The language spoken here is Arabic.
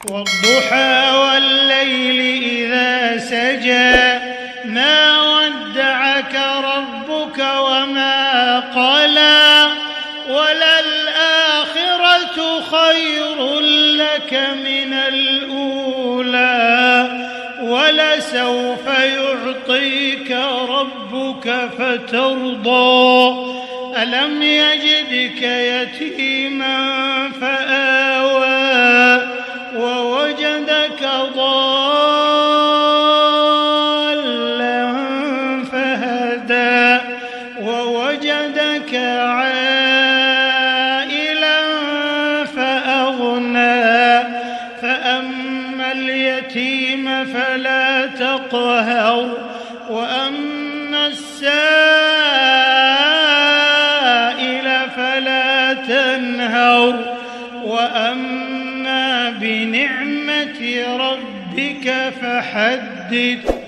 والضحى والليل إذا سجى ما ودعك ربك وما قلى وللآخرة خير لك من الأولى ولسوف يعطيك ربك فترضى ألم يجدك يتيما فآوى ووجدك ضالا فهدى ووجدك عائلا فأغنى فأما اليتيم فلا تقهر وأما السائل فلا تنهر وأما بنعمة ربك فحدث.